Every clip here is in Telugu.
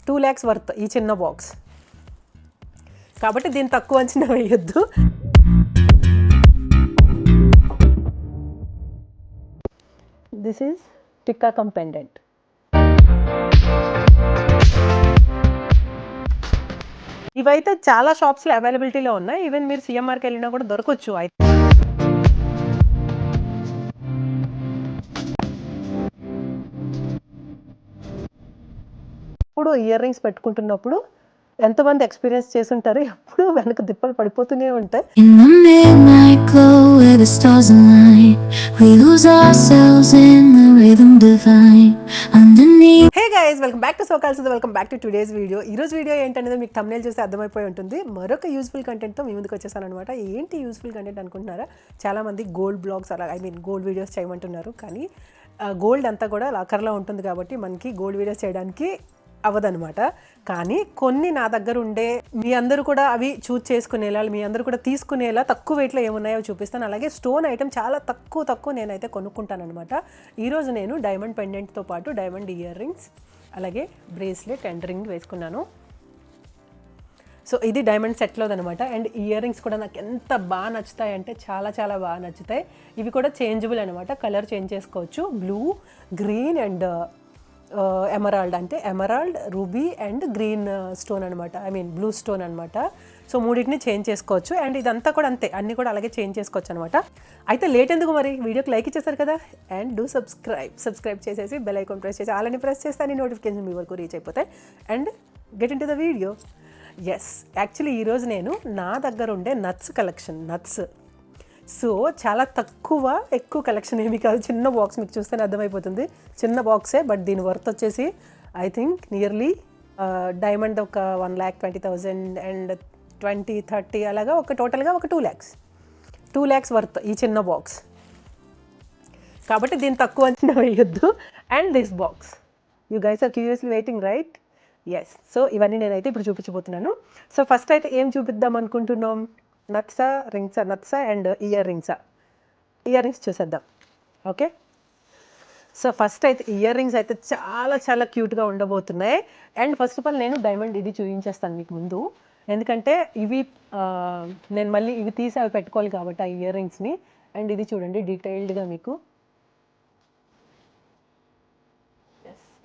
2 lakhs వర్త్ ఈ చిన్న బాక్స్ కాబట్టి దీన్ని తక్కువ అంచనా వేయొద్దు. This is tikka come pendant. ఇవైతే చాలా షాప్స్లో అవైలబిలిటీలో ఉన్నాయి. ఈవెన్ మీరు సిఎంఆర్కి వెళ్ళినా కూడా దొరకవచ్చు. ఇప్పుడు ఇయర్ రింగ్స్ పెట్టుకుంటున్నప్పుడు ఎంతమంది ఎక్స్పీరియన్స్ చేసి ఉంటారు, ఎప్పుడు వెనక దిప్పలు పడిపోతూనే ఉంటాయి. Hey guys, welcome back to Socalledsudha, welcome back to today's video. ఈరోజు వీడియో ఏంటనేది మీకు థంబ్నెయిల్ చూస్తే అర్థమైపోయి ఉంటుంది. మరొక యూస్ఫుల్ కంటెంట్తో మీ ముందుకు వచ్చేసాను అనమాట. ఏంటి యూస్ఫుల్ కంటెంట్ అనుకుంటున్నారా? చాలామంది గోల్డ్ బ్లాగ్స్ అలా గోల్డ్ వీడియోస్ చేయమంటున్నారు. కానీ గోల్డ్ అంతా కూడా లాకర్లో ఉంటుంది కాబట్టి మనకి గోల్డ్ వీడియోస్ చేయడానికి అవ్వదనమాట. కానీ కొన్ని నా దగ్గర ఉండే, మీ అందరూ కూడా అవి చూజ్ చేసుకునేలా, మీ అందరూ కూడా తీసుకునేలా తక్కువ వెయిట్లో ఏమున్నాయో చూపిస్తాను. అలాగే స్టోన్ ఐటమ్ చాలా తక్కువ నేనైతే కొనుక్కుంటాను అనమాట. ఈరోజు నేను డైమండ్ పెండెంట్తో పాటు డైమండ్ ఇయర్ రింగ్స్, అలాగే బ్రేస్లెట్ అండ్ రింగ్ వేసుకున్నాను. సో ఇది డైమండ్ సెట్లోదనమాట. అండ్ ఇయర్ రింగ్స్ కూడా నాకు ఎంత బాగా నచ్చుతాయి అంటే చాలా బాగా నచ్చుతాయి. ఇవి కూడా చేంజబుల్ అనమాట, కలర్ చేంజ్ చేసుకోవచ్చు. బ్లూ, గ్రీన్ అండ్ ఎమరాల్డ్, అంటే emerald, ruby and green stone అనమాట, బ్లూ స్టోన్ అనమాట. సో మూడింటిని చేంజ్ చేసుకోవచ్చు. అండ్ ఇదంతా కూడా అంతే, అన్నీ కూడా అలాగే చేంజ్ చేసుకోవచ్చు అనమాట. అయితే లేట్ ఎందుకు మరి, వీడియోకి లైక్ ఇచ్చేసారు కదా, అండ్ డూ సబ్స్క్రైబ్ చేసేసి బెల్ ఐకాన్ ప్రెస్ చేసి ఆల్రెడీ ప్రెస్ చేస్తే అన్ని నోటిఫికేషన్ మీ వరకు రీచ్ అయిపోతాయి. And get into the video. Yes, actually ఈరోజు నేను నా దగ్గర ఉండే నత్స్ కలెక్షన్, సో చాలా ఎక్కువ కలెక్షన్ ఏమీ కాదు. చిన్న బాక్స్, మీకు చూస్తేనే అర్థమైపోతుంది, చిన్న బాక్సే. బట్ దీని వర్త్ వచ్చేసి ఐ థింక్ నియర్లీ డైమండ్ ఒక 1,20,000 అండ్ 20-30 అలాగా ఒక టోటల్గా ఒక 2 lakhs వర్త్ ఈ చిన్న బాక్స్ కాబట్టి దీన్ని తక్కువ అంచనా వేయొద్దు. And this box, you guys are curiously waiting, right? Yes. So ఇవన్నీ నేనైతే ఇప్పుడు చూపించబోతున్నాను. సో ఫస్ట్ అయితే ఏం చూపిద్దాం అనుకుంటున్నాం, నత్సా అండ్ ఇయర్ రింగ్స్ చూసేద్దాం. ఓకే, సో ఫస్ట్ అయితే ఇయర్ రింగ్స్ అయితే చాలా క్యూట్గా ఉండబోతున్నాయి. అండ్ ఫస్ట్ ఆఫ్ ఆల్ నేను డైమండ్ ఇది చూపించేస్తాను మీకు ముందు, ఎందుకంటే ఇవి నేను మళ్ళీ ఇవి తీసి అవి పెట్టుకోవాలి కాబట్టి ఆ ఇయర్ రింగ్స్ని. అండ్ ఇది చూడండి డీటెయిల్డ్గా మీకు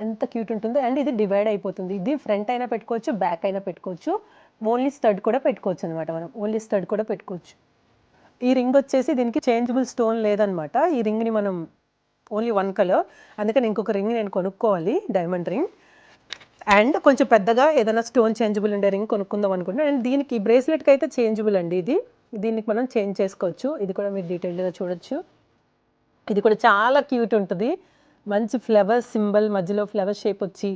ఎంత క్యూట్ ఉంటుందో. అండ్ ఇది డివైడ్ అయిపోతుంది, ఇది ఫ్రంట్ అయినా పెట్టుకోవచ్చు, బ్యాక్ అయినా పెట్టుకోవచ్చు. ఓన్లీ స్టడ్ కూడా పెట్టుకోవచ్చు అనమాట, మనం ఓన్లీ స్టడ్ కూడా పెట్టుకోవచ్చు. ఈ రింగ్ వచ్చేసి దీనికి చేంజబుల్ స్టోన్ లేదనమాట. ఈ రింగ్ని మనం ఓన్లీ 1 కలర్, అందుకని ఇంకొక రింగ్ నేను కొనుక్కోవాలి, డైమండ్ రింగ్. అండ్ కొంచెం పెద్దగా ఏదైనా స్టోన్ చేంజబుల్ ఉండే రింగ్ కొనుక్కుందాం అనుకుంటున్నాను. అండ్ దీనికి బ్రేస్లెట్కి అయితే చేంజబుల్ అండి, దీనికి మనం చేంజ్ చేసుకోవచ్చు. ఇది కూడా మీరు డీటెయిల్డ్గా చూడొచ్చు. ఇది కూడా చాలా క్యూట్ ఉంటుంది, మంచి ఫ్లవర్ సింబల్ మధ్యలో ఫ్లవర్ షేప్ వచ్చి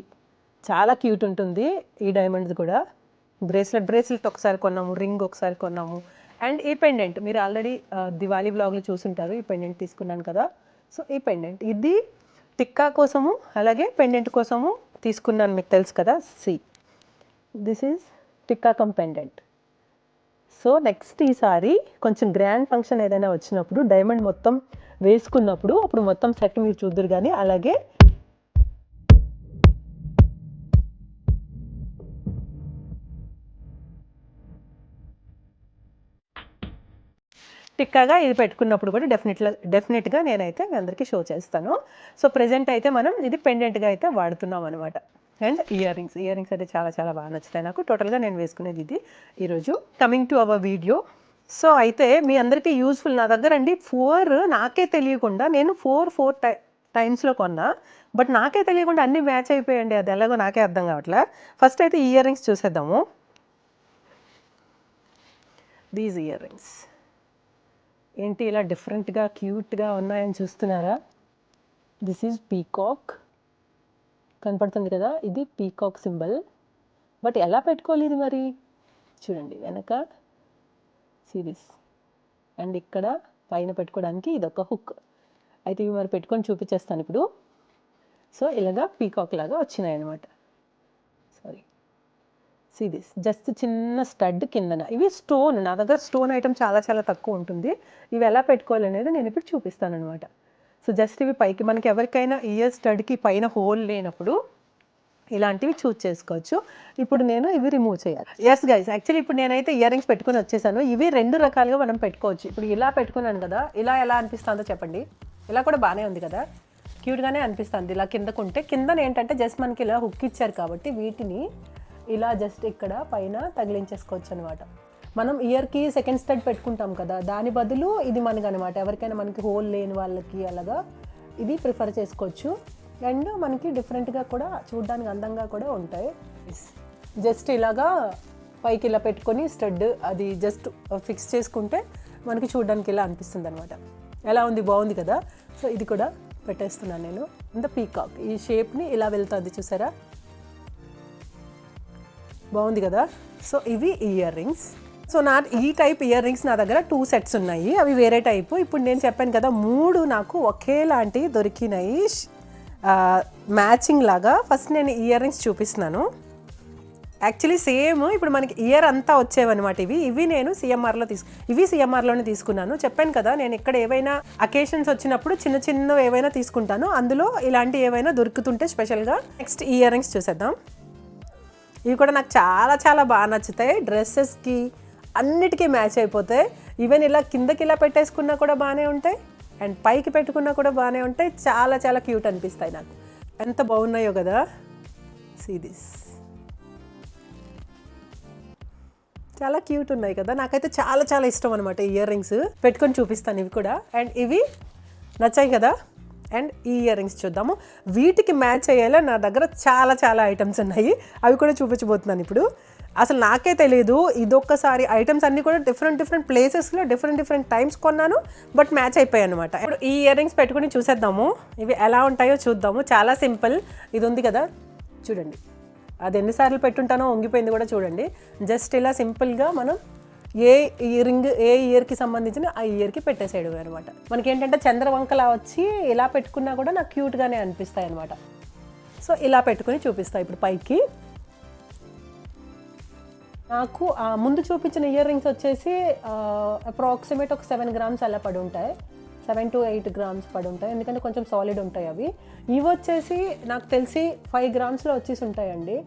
చాలా క్యూట్ ఉంటుంది. ఈ డైమండ్స్ కూడా బ్రేస్లెట్ ఒకసారి కొన్నాము, రింగ్ ఒకసారి కొన్నాము. అండ్ ఈ పెండెంట్ మీరు ఆల్రెడీ దివాళీ వ్లాగ్లో చూసుంటారు, ఈ పెండెంట్ తీసుకున్నాను కదా. సో ఈ పెండెంట్ ఇది టిక్కా కోసము అలాగే పెండెంట్ కోసము తీసుకున్నాను, మీకు తెలుసు కదా. This is tikka come pendant. So next ఈసారి కొంచెం గ్రాండ్ ఫంక్షన్ ఏదైనా వచ్చినప్పుడు డైమండ్ మొత్తం వేసుకున్నప్పుడు అప్పుడు మొత్తం సెట్ మీరు చూద్దరు. కానీ అలాగే టిక్కాగా ఇది పెట్టుకున్నప్పుడు కూడా డెఫినెట్గా నేనైతే మీ అందరికీ షో చేస్తాను. సో ప్రజెంట్ అయితే మనం ఇది పెండెంట్గా అయితే వాడుతున్నాం అనమాట. అండ్ ఇయర్ రింగ్స్ అయితే చాలా బాగా నచ్చుతాయి నాకు. టోటల్గా నేను వేసుకునేది ఇది ఈరోజు. Coming to our video. So అయితే మీ అందరికీ యూస్ఫుల్, నా దగ్గర అండి 4 నాకే తెలియకుండా నేను 4 టైమ్స్లో కొన్నా. బట్ నాకే తెలియకుండా అన్నీ మ్యాచ్ అయిపోయాయండి, అది ఎలాగో నాకే అర్థం కావట్లే. ఫస్ట్ అయితే ఇయర్ రింగ్స్ చూసేద్దాము. దీస్ ఇయర్ రింగ్స్ ఏంటి ఇలా డిఫరెంట్గా క్యూట్గా ఉన్నాయని చూస్తున్నారా? దిస్ ఈజ్ పీకాక్, కనపడుతుంది కదా, ఇది పీకాక్ సింబల్. బట్ ఎలా పెట్టుకోవాలి ఇది మరి, చూడండి వెనక సిరీస్. అండ్ ఇక్కడ పైన పెట్టుకోవడానికి ఇది ఒక హుక్. అయితే ఇవి మరి పెట్టుకొని చూపించేస్తాను ఇప్పుడు. సో ఇలాగా పీకాక్ లాగా వచ్చినాయి అనమాట. దిస్ జస్ట్ చిన్న స్టడ్ కిందన. ఇవి స్టోన్, నా దగ్గర స్టోన్ ఐటమ్ చాలా తక్కువ ఉంటుంది. ఇవి ఎలా పెట్టుకోవాలి అనేది నేను ఇప్పుడు చూపిస్తాను అనమాట. సో జస్ట్ ఇవి పైకి, మనకి ఎవరికైనా ఇయర్ స్టడ్కి పైన హోల్ లేనప్పుడు ఇలాంటివి చూస్ చేసుకోవచ్చు. ఇప్పుడు నేను ఇవి రిమూవ్ చేయాలి. ఎస్ గైస్, యాక్చువల్లీ ఇప్పుడు నేనైతే ఇయర్ రింగ్స్ పెట్టుకుని వచ్చేసాను. ఇవి 2 రకాలుగా మనం పెట్టుకోవచ్చు. ఇప్పుడు ఇలా పెట్టుకున్నాను కదా, ఇలా ఎలా అనిపిస్తుందో చెప్పండి. ఇలా కూడా బాగానే ఉంది కదా, క్యూట్గానే అనిపిస్తుంది. ఇలా కిందకుంటే కిందన ఏంటంటే జస్ట్ మనకి ఇలా హుక్ ఇచ్చారు కాబట్టి వీటిని ఇలా జస్ట్ ఇక్కడ పైన తగిలించేసుకోవచ్చు అనమాట. మనం ఇయర్కి సెకండ్ స్టడ్ పెట్టుకుంటాం కదా, దాని బదులు ఇది మనకి అనమాట. ఎవరికైనా మనకి హోల్ లేని వాళ్ళకి అలాగా ఇది ప్రిఫర్ చేసుకోవచ్చు. అండ్ మనకి డిఫరెంట్గా కూడా చూడడానికి అందంగా కూడా ఉంటాయి. జస్ట్ ఇలాగా పైకి ఇలా పెట్టుకొని స్టడ్ అది జస్ట్ ఫిక్స్ చేసుకుంటే మనకి చూడడానికి ఇలా అనిపిస్తుంది అనమాట. ఎలా ఉంది, బాగుంది కదా. సో ఇది కూడా పెట్టేస్తున్నాను నేను. ఇంత పీకాక్ ఈ షేప్ని ఇలా వెళ్తుంది చూసారా, బాగుంది కదా. సో ఇవి ఇయర్ రింగ్స్. సో ఈ టైప్ ఇయర్ రింగ్స్ నా దగ్గర 2 సెట్స్ ఉన్నాయి. అవి వేరే టైపు. ఇప్పుడు నేను చెప్పాను కదా 3 నాకు ఒకేలాంటి దొరికినాయి మ్యాచింగ్ లాగా. ఫస్ట్ నేను ఇయర్ రింగ్స్ చూపిస్తున్నాను. యాక్చువల్లీ సేమ్ ఇప్పుడు మనకి ఇయర్ అంతా వచ్చేవన్నమాట. ఇవి నేను సిఎంఆర్లోనే తీసుకున్నాను. చెప్పాను కదా నేను ఇక్కడ ఏవైనా అకేషన్స్ వచ్చినప్పుడు చిన్న చిన్నవి ఏవైనా తీసుకుంటాను. అందులో ఇలాంటి ఏవైనా దొరుకుతుంటే స్పెషల్గా. నెక్స్ట్ ఇయర్ రింగ్స్ చూసేద్దాం. ఇవి కూడా నాకు చాలా చాలా బాగా నచ్చుతాయి. డ్రెస్సెస్కి అన్నిటికీ మ్యాచ్ అయిపోతాయి. ఈవెన్ ఇలా కిందకి ఇలా పెట్టేసుకున్నా కూడా బాగానే ఉంటాయి, అండ్ పైకి పెట్టుకున్నా కూడా బాగానే ఉంటాయి. చాలా చాలా క్యూట్ అనిపిస్తాయి నాకు. ఎంత బాగున్నాయో కదా. సీ దిస్, చాలా క్యూట్ ఉన్నాయి కదా. నాకైతే చాలా చాలా ఇష్టం అనమాట ఇయర్ రింగ్స్. పెట్టుకొని చూపిస్తాను ఇవి కూడా. అండ్ ఇవి నచ్చాయి కదా. అండ్ ఈ ఇయర్ రింగ్స్ చూద్దాము. వీటికి మ్యాచ్ అయ్యేలా నా దగ్గర చాలా చాలా ఐటమ్స్ ఉన్నాయి. అవి కూడా చూపించబోతున్నాను ఇప్పుడు. అసలు నాకే తెలియదు ఇదొక్కసారి ఐటమ్స్ అన్నీ కూడా డిఫరెంట్ ప్లేసెస్లో డిఫరెంట్ టైమ్స్ కొన్నాను, బట్ మ్యాచ్ అయిపోయాయి అనమాట. ఇప్పుడు ఈ ఇయర్ రింగ్స్ పెట్టుకుని చూసేద్దాము ఇవి ఎలా ఉంటాయో చూద్దాము. చాలా సింపుల్. ఇది ఉంది కదా చూడండి, అది ఎన్నిసార్లు పెట్టుంటానో వంగిపోయింది కూడా చూడండి. జస్ట్ ఇలా సింపుల్గా మనం ఏ రింగ్ ఏ ఇయర్కి సంబంధించిన ఆ ఇయర్కి పెట్టేసేయడం అనమాట. మనకి ఏంటంటే చంద్రవంకలా వచ్చి ఇలా పెట్టుకున్నా కూడా నాకు క్యూట్గానే అనిపిస్తాయి అనమాట. సో ఇలా పెట్టుకుని చూపిస్తాయి ఇప్పుడు పైకి. నాకు ముందు చూపించిన ఇయర్ రింగ్స్ వచ్చేసి అప్రాక్సిమేట్ ఒక 7 గ్రామ్స్ అలా పడి ఉంటాయి. 7 to 8 గ్రామ్స్ పడి ఉంటాయి, ఎందుకంటే కొంచెం సాలిడ్ ఉంటాయి అవి. ఇవి వచ్చేసి నాకు తెలిసి 5 గ్రామ్స్లో వచ్చేసి ఉంటాయండి.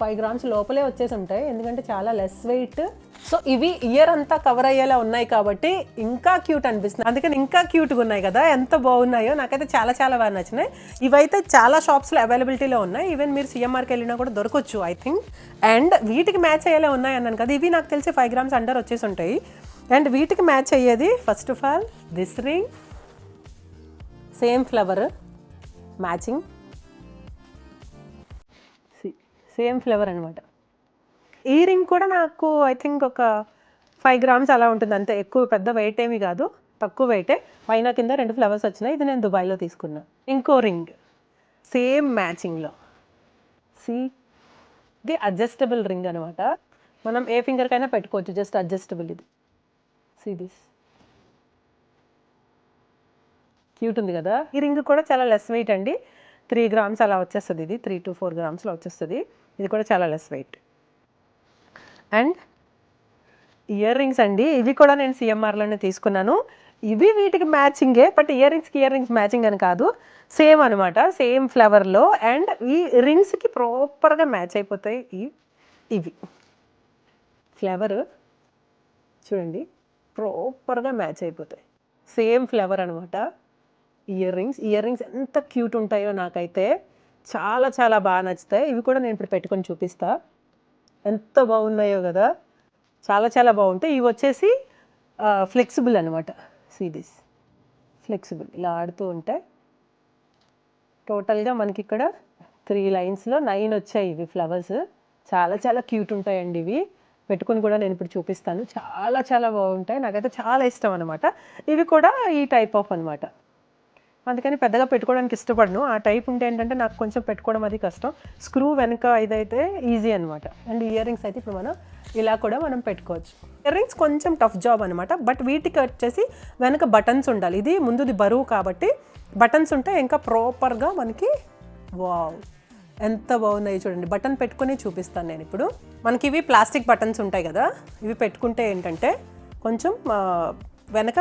5 గ్రామ్స్ లోపలే వచ్చేసి ఉంటాయి, ఎందుకంటే చాలా లెస్ వెయిట్. సో ఇవి ఇయర్ అంతా కవర్ అయ్యేలా ఉన్నాయి కాబట్టి ఇంకా క్యూట్ అనిపిస్తుంది. అందుకని ఇంకా క్యూట్గా ఉన్నాయి కదా, ఎంత బాగున్నాయో. నాకైతే చాలా చాలా బాగా నచ్చినాయి. ఇవైతే చాలా షాప్స్లో అవైలబిలిటీలో ఉన్నాయి. ఈవెన్ మీరు సిఎంఆర్కి వెళ్ళినా కూడా దొరకవచ్చు ఐ థింక్. అండ్ వీటికి మ్యాచ్ అయ్యేలా ఉన్నాయి అన్నాను కదా, ఇవి నాకు తెలిసి 5 గ్రామ్స్ అండర్ వచ్చేసి ఉంటాయి. అండ్ వీటికి మ్యాచ్ అయ్యేది first of all this ring, same flower matching, same flower అనమాట. ఈ రింగ్ కూడా నాకు ఐ థింక్ ఒక 5 గ్రామ్స్ అలా ఉంటుంది అంతే. ఎక్కువ పెద్ద వెయిట్ ఏమీ కాదు, తక్కువ వెయిటే. పైన కింద 2 ఫ్లవర్స్ వచ్చినాయి. ఇది నేను దుబాయ్లో తీసుకున్నా. ఇంకో రింగ్ సేమ్ మ్యాచింగ్లో. ఇది అడ్జస్టబుల్ రింగ్ అనమాట. మనం ఏ ఫింగర్కైనా పెట్టుకోవచ్చు, జస్ట్ అడ్జస్టబుల్. ఇది దిస్ క్యూట్ ఉంది కదా. ఈ రింగ్ కూడా చాలా లెస్ వెయిట్ అండి. 3 గ్రామ్స్ అలా వచ్చేస్తుంది. ఇది 3 to 4 గ్రామ్స్లో వచ్చేస్తుంది. ఇది కూడా చాలా less weight. And ear rings అండి, ఇవి కూడా నేను సిఎంఆర్లోనే తీసుకున్నాను. ఇవి వీటికి మ్యాచింగే, బట్ ఇయర్ రింగ్స్ మ్యాచింగ్ అని కాదు, సేమ్ అనమాట, సేమ్ ఫ్లవర్లో. అండ్ ఈ రింగ్స్కి ప్రాపర్గా మ్యాచ్ అయిపోతాయి ఇవి. ఫ్లవర్ చూడండి, ప్రాపర్గా మ్యాచ్ అయిపోతాయి. సేమ్ ఫ్లవర్ అనమాట. ఇయర్ రింగ్స్ ఎంత క్యూట్ ఉంటాయో నాకైతే చాలా చాలా బాగా నచ్చుతాయి. ఇవి కూడా నేను ఇప్పుడు పెట్టుకొని చూపిస్తా, ఎంత బాగున్నాయో కదా. చాలా చాలా బాగుంటాయి. ఇవి వచ్చేసి ఫ్లెక్సిబుల్ అనమాట. దిస్ ఫ్లెక్సిబుల్, ఇలా ఆడుతూ ఉంటాయి. టోటల్గా మనకి ఇక్కడ 3 లైన్స్లో 9 వచ్చాయి ఇవి ఫ్లవర్స్. చాలా చాలా క్యూట్ ఉంటాయండి ఇవి. పెట్టుకుని కూడా నేను ఇప్పుడు చూపిస్తాను. చాలా చాలా బాగుంటాయి, నాకైతే చాలా ఇష్టం అనమాట. ఇవి కూడా ఈ టైప్ ఆఫ్ అనమాట. అందుకని పెద్దగా పెట్టుకోవడానికి ఇష్టపడను. ఆ టైప్ ఉంటే ఏంటంటే నాకు కొంచెం పెట్టుకోవడం అది కష్టం. స్క్రూ వెనక ఇదైతే ఈజీ అనమాట. అండ్ ఇయర్ రింగ్స్ అయితే ఇప్పుడు మనం ఇలా కూడా మనం పెట్టుకోవచ్చు. ఇయర్ రింగ్స్ కొంచెం టఫ్ జాబ్ అనమాట, బట్ వీటికి వచ్చేసి వెనక బటన్స్ ఉండాలి. ఇది ముందుది బరువు కాబట్టి బటన్స్ ఉంటే ఇంకా ప్రాపర్గా మనకి వావ్ ఎంత బాగున్నాయి చూడండి. బటన్ పెట్టుకుని చూపిస్తాను నేను ఇప్పుడు. మనకి ఇవి ప్లాస్టిక్ బటన్స్ ఉంటాయి కదా, ఇవి పెట్టుకుంటే ఏంటంటే కొంచెం వెనక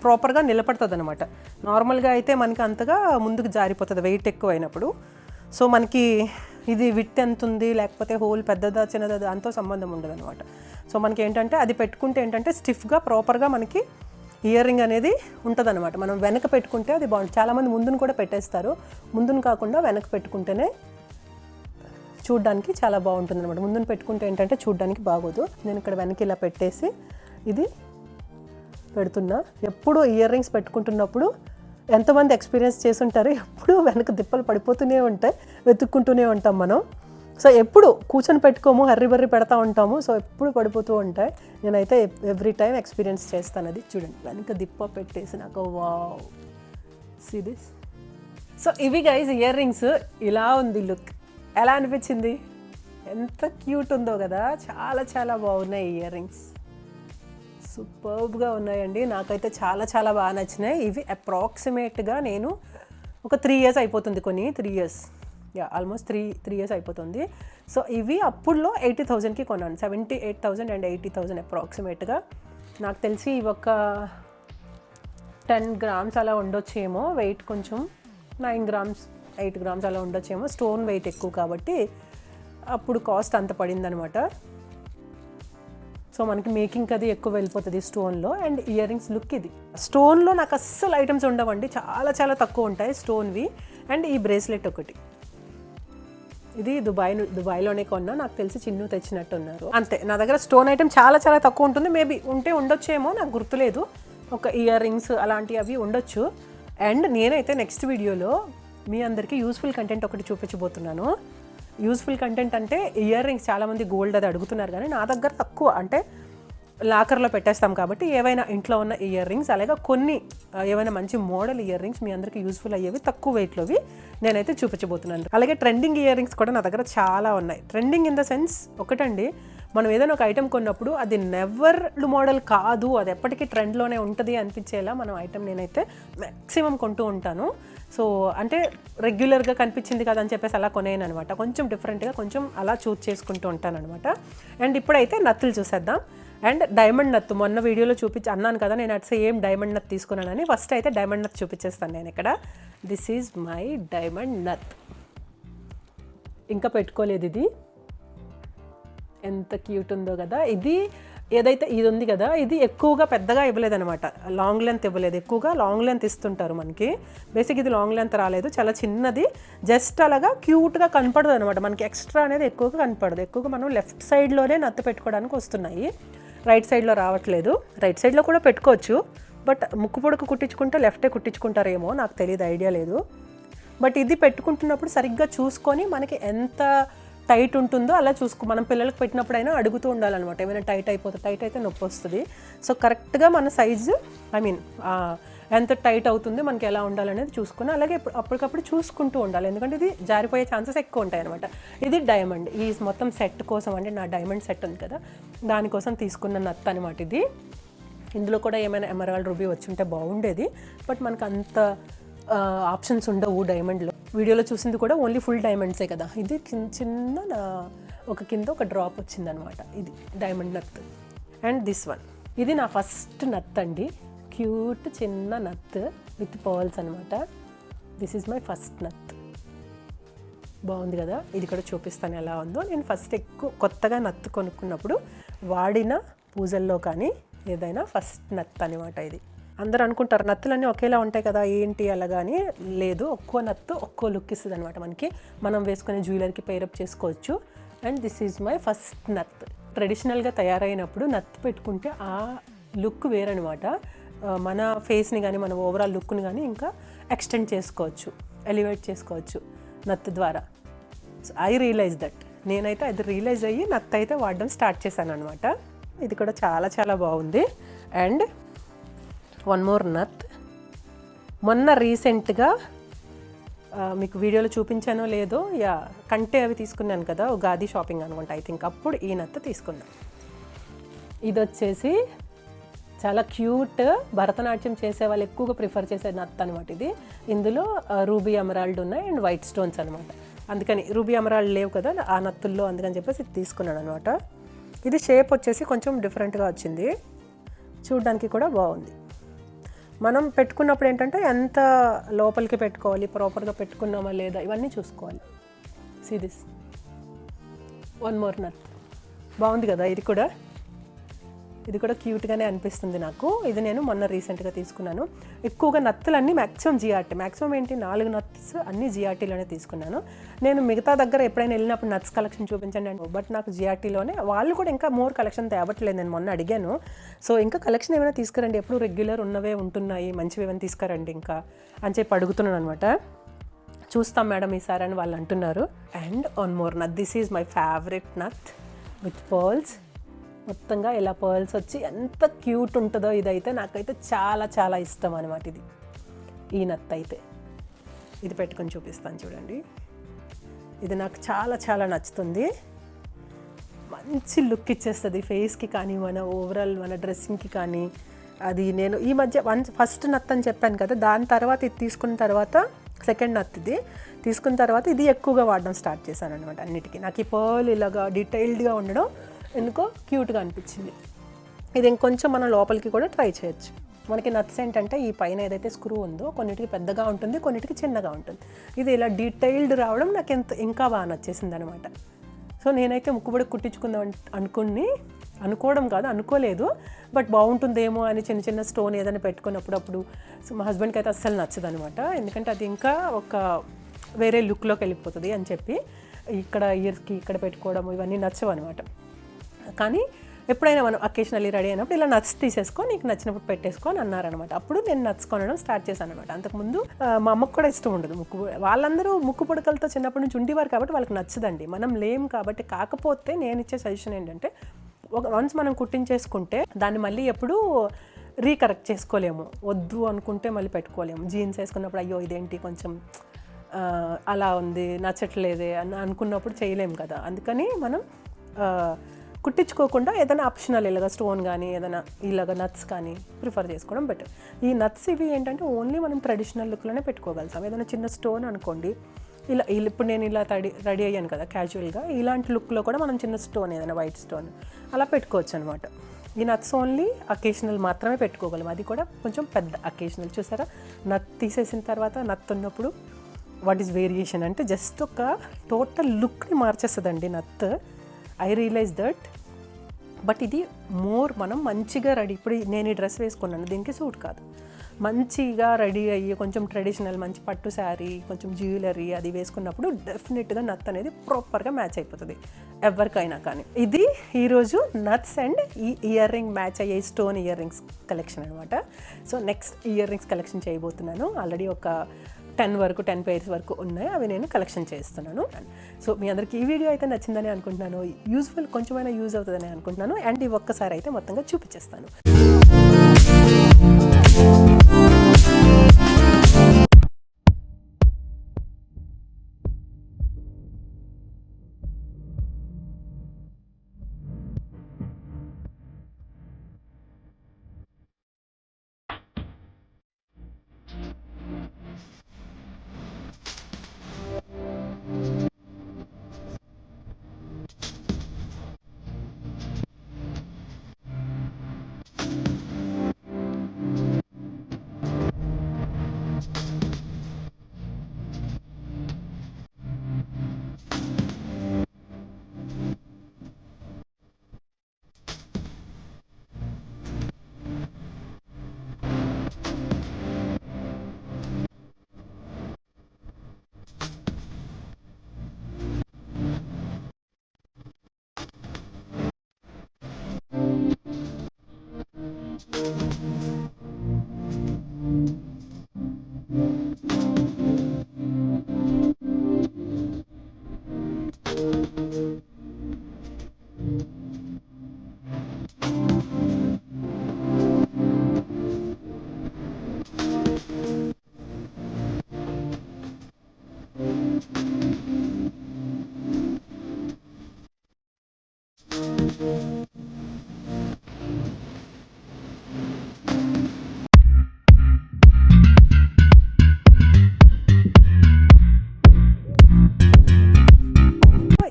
ప్రాపర్గా నిలబడుతుంది అనమాట. నార్మల్గా అయితే మనకి అంతగా ముందుకు జారిపోతుంది వెయిట్ ఎక్కువ అయినప్పుడు. సో మనకి ఇది విత్ ఎంత ఉంది లేకపోతే హోల్ పెద్దదా చిన్నదా దాంతో సంబంధం ఉండదన్నమాట. సో మనకి ఏంటంటే అది పెట్టుకుంటే ఏంటంటే స్టిఫ్గా ప్రాపర్గా మనకి ఇయర్ రింగ్ అనేది ఉంటుందన్నమాట. మనం వెనక పెట్టుకుంటే అది బాగుంటుంది. చాలామంది ముందును కూడా పెట్టేస్తారు, ముందును కాకుండా వెనక పెట్టుకుంటేనే చూడ్డానికి చాలా బాగుంటుంది అనమాట. ముందును పెట్టుకుంటే ఏంటంటే చూడ్డానికి బాగోదు. నేను ఇక్కడ వెనక ఇలా పెట్టేసి ఇది పెడుతున్నా. ఎప్పుడు ఇయర్ రింగ్స్ పెట్టుకుంటున్నప్పుడు ఎంతమంది ఎక్స్పీరియన్స్ చేసుంటారు, ఎప్పుడు వెనక దిప్పలు పడిపోతూనే ఉంటాయి, వెతుక్కుంటూనే ఉంటాం మనం. సో ఎప్పుడు కూర్చొని పెట్టుకోము, హర్రీ బర్రీ పెడతా ఉంటాము. సో ఎప్పుడు పడిపోతూ ఉంటాయి. నేనైతే ఎవ్రీ టైం ఎక్స్పీరియన్స్ చేస్తాను. అది చూడండి వెనక దిప్ప పెట్టేసి నాకు వావ్, సీ దిస్. సో ఇవి గైస్ ఇయర్ రింగ్స్. ఇలా ఉంది లుక్. ఎలా అనిపించింది? ఎంత క్యూట్ ఉందో కదా. చాలా చాలా బాగున్నాయి ఇయర్ రింగ్స్, సూపర్బ్గా ఉన్నాయండి. నాకైతే చాలా చాలా బాగా నచ్చినాయి. ఇవి అప్రాక్సిమేట్గా నేను ఒక 3 years అయిపోతుంది, 3 years, ఆల్మోస్ట్ 3 years అయిపోతుంది. సో ఇవి అప్పుడులో 80,000కి కొన్నాను. 78,000 అండ్ 80,000 అప్రాక్సిమేట్గా. నాకు తెలిసి ఇవి ఒక 10 grams అలా ఉండొచ్చేమో. వెయిట్ కొంచెం 9 grams 8 grams అలా ఉండొచ్చేమో. స్టోన్ వెయిట్ ఎక్కువ కాబట్టి అప్పుడు కాస్ట్ అంత పడిందనమాట. సో మనకి మేకింగ్ అది ఎక్కువ వెళ్ళిపోతుంది స్టోన్లో. అండ్ ఇయర్ రింగ్స్ లుక్ ఇది. స్టోన్లో నాకు అస్సలు ఐటమ్స్ ఉండవండి, చాలా చాలా తక్కువ ఉంటాయి స్టోన్వి. అండ్ ఈ బ్రేస్లెట్ ఒకటి, ఇది దుబాయ్లోనే కొన్నా. నాకు తెలిసి చిన్ను తెచ్చినట్టు ఉన్నారు. అంతే, నా దగ్గర స్టోన్ ఐటమ్ చాలా చాలా తక్కువ ఉంటుంది. మేబీ ఉండొచ్చేమో, నాకు గుర్తులేదు. ఒక ఇయర్ రింగ్స్ అలాంటివి అవి ఉండొచ్చు. అండ్ నేనైతే నెక్స్ట్ వీడియోలో మీ అందరికీ యూస్ఫుల్ కంటెంట్ ఒకటి చూపించబోతున్నాను. యూస్ఫుల్ కంటెంట్ అంటే ఇయర్ రింగ్స్ చాలామంది గోల్డ్ అది అడుగుతున్నారు, కానీ నా దగ్గర తక్కువ, అంటే లాకర్లో పెట్టేస్తాం కాబట్టి ఏవైనా ఇంట్లో ఉన్న ఇయర్ రింగ్స్, అలాగే కొన్ని ఏవైనా మంచి మోడల్ ఇయర్ రింగ్స్ మీ అందరికీ యూస్ఫుల్ అయ్యేవి తక్కువ వెయిట్లోవి నేనైతే చూపించబోతున్నాను. అలాగే ట్రెండింగ్ ఇయర్ రింగ్స్ కూడా నా దగ్గర చాలా ఉన్నాయి. ట్రెండింగ్ ఇన్ ద సెన్స్ ఒకటండి, మనం ఏదైనా ఒక ఐటెం కొన్నప్పుడు అది నెవర్ మోడల్ కాదు, అది ఎప్పటికీ ట్రెండ్లోనే ఉంటుంది అనిపించేలా మనం ఐటెం నేనైతే మ్యాక్సిమం కొంటూ ఉంటాను. సో అంటే రెగ్యులర్గా కనిపించింది కదా అని చెప్పేసి అలా కొనేయను అనమాట. కొంచెం డిఫరెంట్గా కొంచెం అలా చూస్ చేసుకుంటూ ఉంటాను అనమాట. అండ్ ఇప్పుడైతే నత్తులు చూసేద్దాం. అండ్ డైమండ్ నత్తు మొన్న వీడియోలో అన్నాను కదా నేను అటు సేమ్ డైమండ్ నత్ తీసుకున్నానని. ఫస్ట్ అయితే డైమండ్ నత్ చూపించేస్తాను నేను ఇక్కడ. This is my diamond nath. ఇంకా పెట్టుకోలేదు ఇది. ఎంత క్యూట్ ఉందో కదా. ఇది ఏదైతే ఇది ఉంది కదా, ఇది ఎక్కువగా పెద్దగా ఇవ్వలేదు అనమాట, లాంగ్ లెంత్ ఇవ్వలేదు. ఎక్కువగా లాంగ్ లెంత్ ఇస్తుంటారు మనకి. బేసిక్ ఇది లాంగ్ లెంత్ రాలేదు, చాలా చిన్నది. జస్ట్ అలాగా క్యూట్గా కనపడదు అనమాట మనకి. ఎక్స్ట్రా అనేది ఎక్కువగా కనపడదు. ఎక్కువగా మనం లెఫ్ట్ సైడ్లోనే నత్తు పెట్టుకోవడానికి వస్తున్నాయి, రైట్ సైడ్లో రావట్లేదు. రైట్ సైడ్లో కూడా పెట్టుకోవచ్చు, బట్ ముక్కు పొడుకు కుట్టించుకుంటే లెఫ్టే కుట్టించుకుంటారేమో, నాకు తెలియదు, ఐడియా లేదు. బట్ ఇది పెట్టుకుంటున్నప్పుడు సరిగ్గా చూసుకొని మనకి ఎంత టైట్ ఉంటుందో అలా మనం పిల్లలకు పెట్టినప్పుడైనా అడుగుతూ ఉండాలన్నమాట. ఏమైనా టైట్ అయితే నొప్పి వస్తుంది. సో కరెక్ట్గా మన సైజు, ఎంత టైట్ అవుతుంది, మనకి ఎలా ఉండాలనేది చూసుకొని అలాగే అప్పటికప్పుడు చూసుకుంటూ ఉండాలి. ఎందుకంటే ఇది జారిపోయే ఛాన్సెస్ ఎక్కువ ఉంటాయి అనమాట. ఇది డైమండ్, ఈ మొత్తం సెట్ కోసం, అంటే నా డైమండ్ సెట్ ఉంది కదా దానికోసం తీసుకున్న నత్ అనమాట ఇది. ఇందులో కూడా ఏమైనా ఎమరాల్డ్ రూబీ వచ్చి ఉంటే బాగుండేది, బట్ మనకు అంత ఆప్షన్స్ ఉండవు డైమండ్లో. వీడియోలో చూసింది కూడా ఓన్లీ ఫుల్ డైమండ్సే కదా. ఇది చిన్న కింద ఒక డ్రాప్ వచ్చిందనమాట. ఇది డైమండ్ నత్. అండ్ దిస్ వన్, ఇది నా ఫస్ట్ నత్ అండి. క్యూట్ చిన్న నత్ విత్ పర్ల్స్ అనమాట. This is my first nath. బాగుంది కదా. ఇది కూడా చూపిస్తాను ఎలా ఉందో. నేను ఫస్ట్ కొత్తగా నత్ కొనుక్కున్నప్పుడు వాడిన పూజల్లో కానీ ఏదైనా ఫస్ట్ నత్ అనమాట ఇది. అందరూ అనుకుంటారు నత్తులన్నీ ఒకేలా ఉంటాయి కదా ఏంటి అలాగా అని. లేదు, ఒక్కో నత్తు ఒక్కో లుక్ ఇస్తుంది అనమాట మనకి. మనం వేసుకునే జ్యువెలరీకి పేరప్ చేసుకోవచ్చు. And this is my first nath. ట్రెడిషనల్గా తయారైనప్పుడు నత్ పెట్టుకుంటే ఆ లుక్ వేరనమాట. మన ఫేస్ని కానీ మన ఓవరాల్ లుక్ని కానీ ఇంకా ఎక్స్టెండ్ చేసుకోవచ్చు, ఎలివేట్ చేసుకోవచ్చు నత్ ద్వారా. I realise that. నేనైతే అది రియలైజ్ అయ్యి నత్ అయితే వాడడం స్టార్ట్ చేశాను అనమాట. ఇది కూడా చాలా చాలా బాగుంది. And one more nath. మొన్న రీసెంట్గా మీకు వీడియోలో చూపించానో లేదో, కంటే అవి తీసుకున్నాను కదా ఉగాది షాపింగ్ అనుకుంటా, ఐ థింక్ అప్పుడు ఈ నత్ తీసుకున్నాను. ఇది వచ్చేసి చాలా క్యూట్, భరతనాట్యం చేసే వాళ్ళు ఎక్కువగా ప్రిఫర్ చేసే నత్ అనమాట ఇది. ఇందులో రూబీ ఎమరాల్డ్ ఉన్నాయి అండ్ వైట్ స్టోన్స్ అనమాట. అందుకని రూబీ ఎమరాల్డ్ లేవు కదా ఆ నత్తుల్లో, అందుకని చెప్పేసి ఇది తీసుకున్నాను అనమాట. ఇది షేప్ వచ్చేసి కొంచెం డిఫరెంట్గా వచ్చింది, చూడడానికి కూడా బాగుంది. మనం పెట్టుకున్నప్పుడు ఏంటంటే ఎంత లోపలికి పెట్టుకోవాలి, ప్రాపర్గా పెట్టుకున్నామా లేదా ఇవన్నీ చూసుకోవాలి. See this one more nath. బాగుంది కదా, ఇది కూడా క్యూట్గానే అనిపిస్తుంది నాకు. ఇది నేను మొన్న రీసెంట్గా తీసుకున్నాను. ఎక్కువగా నత్తులన్నీ మ్యాక్సిమం జిఆర్టీ, మ్యాక్సిమం ఏంటి 4 నత్స్ అన్నీ జిఆర్టీలోనే తీసుకున్నాను. నేను మిగతా దగ్గర ఎప్పుడైనా వెళ్ళినప్పుడు నట్స్ కలెక్షన్ చూపించండి అంటే, బట్ నాకు జిఆర్టీలోనే. వాళ్ళు కూడా ఇంకా మోర్ కలెక్షన్ తేవట్లేదు, నేను మొన్న అడిగాను. సో ఇంకా కలెక్షన్ ఏమైనా తీసుకురండి, ఎప్పుడు రెగ్యులర్ ఉన్నవే ఉంటున్నాయి, మంచివి ఏమైనా తీసుకురండి ఇంకా అని చెప్పి అడుగుతున్నాను అనమాట. చూస్తాం మేడం ఈసారి అని వాళ్ళు అంటున్నారు. And one more nath, this is my favourite nath with pearls. మొత్తంగా ఇలా పర్ల్స్ వచ్చి ఎంత క్యూట్ ఉంటుందో ఇదైతే నాకైతే చాలా చాలా ఇష్టం అనమాట. ఈ నత్ అయితే ఇది పెట్టుకొని చూపిస్తాను చూడండి. ఇది నాకు చాలా చాలా నచ్చుతుంది. మంచి లుక్ ఇచ్చేస్తుంది ఫేస్కి కానీ, మన ఓవరాల్ మన డ్రెస్సింగ్కి కానీ. అది నేను ఈ మధ్య ఫస్ట్ నత్ అని చెప్పాను కదా, దాని తర్వాత ఇది తీసుకున్న తర్వాత సెకండ్ నత్ ఇది తీసుకున్న తర్వాత ఇది ఎక్కువగా వాడడం స్టార్ట్ చేశాను అనమాట అన్నిటికీ. నాకు ఈ పర్ల్ ఇలాగా డీటెయిల్డ్గా ఉండడం ఎందుకో క్యూట్గా అనిపించింది. ఇది ఇంకొంచెం మనం లోపలికి కూడా ట్రై చేయొచ్చు. మనకి నట్స్ ఏంటంటే ఈ పైన ఏదైతే స్క్రూ ఉందో కొన్నిటికి పెద్దగా ఉంటుంది, కొన్నిటికి చిన్నగా ఉంటుంది. ఇది ఇలా డీటెయిల్డ్ రావడం నాకు ఇంకా బాగా నచ్చేసింది అనమాట. సో నేనైతే ముక్కుబడి కుట్టించుకుందాం అనుకోవడం కాదు, అనుకోలేదు, బట్ బాగుంటుందేమో అని చిన్న చిన్న స్టోన్ ఏదైనా పెట్టుకుని అప్పుడప్పుడు. సో మా హస్బెండ్కి అయితే అస్సలు నచ్చదు అనమాట, ఎందుకంటే అది ఇంకా ఒక వేరే లుక్లోకి వెళ్ళిపోతుంది అని చెప్పి ఇక్కడ ఇయర్స్కి ఇక్కడ పెట్టుకోవడం ఇవన్నీ నచ్చవు అనమాట. కానీ ఎప్పుడైనా మనం అకేషనల్లీ రెడీ అయినప్పుడు ఇలా నట్స్ తీసేసుకో, నీకు నచ్చినప్పుడు పెట్టేసుకో అని అన్నారనమాట. అప్పుడు నేను నట్స్ కొనడం స్టార్ట్ చేశాను అనమాట. అంతకుముందు మా అమ్మకు కూడా ఇష్టం ఉండదు వాళ్ళందరూ ముక్కు పుడకలతో చిన్నప్పటి నుంచి ఉండేవారు కాబట్టి వాళ్ళకి నచ్చదండి, మనం లేం కాబట్టి. కాకపోతే నేను ఇచ్చే సజెషన్ ఏంటంటే, వన్స్ మనం కుట్టించేసుకుంటే దాన్ని మళ్ళీ ఎప్పుడు రీకరెక్ట్ చేసుకోలేము, వద్దు అనుకుంటే మళ్ళీ పెట్టుకోలేము. జీన్స్ వేసుకున్నప్పుడు అయ్యో ఇదేంటి కొంచెం అలా ఉంది, నచ్చట్లేదే అని అనుకున్నప్పుడు చేయలేము కదా. అందుకని మనం కుట్టించుకోకుండా ఏదైనా ఆప్షనల్ ఇలాగ స్టోన్ కానీ ఏదైనా ఇలాగ నట్స్ కానీ ప్రిఫర్ చేసుకోవడం బెటర్. ఈ నట్స్ ఇవి ఏంటంటే ఓన్లీ మనం ట్రెడిషనల్ లుక్లోనే పెట్టుకోగలుగుతాం. ఏదైనా చిన్న స్టోన్ అనుకోండి, ఇలా ఇప్పుడు నేను ఇలా రెడీ అయ్యాను కదా క్యాజువల్గా, ఇలాంటి లుక్లో కూడా మనం చిన్న స్టోన్ ఏదైనా వైట్ స్టోన్ అలా పెట్టుకోవచ్చు అనమాట. ఈ నట్స్ ఓన్లీ అకేషనల్ మాత్రమే పెట్టుకోగలం, అది కూడా కొంచెం పెద్ద అకేషనల్. చూసారా, నత్ తీసేసిన తర్వాత నత్ ఉన్నప్పుడు వాట్ ఈస్ వేరియేషన్ అంటే జస్ట్ ఒక టోటల్ లుక్ని మార్చేస్తుందండి నత్. I realise that. బట్ ఇది మోర్ మనం మంచిగా రెడీ, ఇప్పుడు నేను ఈ డ్రెస్ వేసుకున్నాను, దీనికి సూట్ కాదు. మంచిగా రెడీ అయ్యి కొంచెం ట్రెడిషనల్ మంచి పట్టు శారీ, కొంచెం జ్యువెలరీ అది వేసుకున్నప్పుడు డెఫినెట్గా నత్ అనేది ప్రాపర్గా మ్యాచ్ అయిపోతుంది ఎవరికైనా కానీ. ఇది ఈరోజు నట్స్ అండ్ ఈ ఇయర్ రింగ్ మ్యాచ్ అయ్యే స్టోన్ ఇయర్ రింగ్స్ కలెక్షన్ అనమాట. So next ear rings collection చేయబోతున్నాను. ఆల్రెడీ ఒక 10 pairs వరకు ఉన్నాయి, అవి నేను కలెక్షన్ చేస్తున్నాను. సో మీ అందరికీ ఈ వీడియో అయితే నచ్చిందని అనుకుంటున్నాను, యూజ్ఫుల్ కొంచెమైనా యూజ్ అవుతుందని అనుకుంటున్నాను. అండ్ ఇవి ఒక్కసారి అయితే మొత్తంగా చూపించేస్తాను.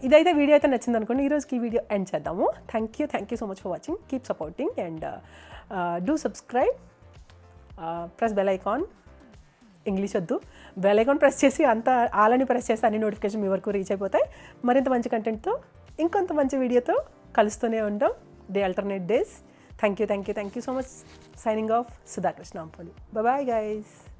ఇదైతే వీడియో అయితే నచ్చింది అనుకోండి. ఈరోజుకి ఈ వీడియో ఎండ్ చేద్దాము. Thank you so much for watching. Keep supporting and do subscribe, press bell icon. English వద్దు, బెల్ ఐకాన్ ప్రెస్ చేసి అంతా ఆలని ప్రెస్ చేసి అన్ని నోటిఫికేషన్ మీ వరకు రీచ్ అయిపోతాయి. మరింత మంచి కంటెంట్తో ఇంకొంత మంచి వీడియోతో కలుస్తూనే ఉంటాం day alternate days. Thank you so much. Signing off, Sudha Krishna Ampoli. Bye bye guys.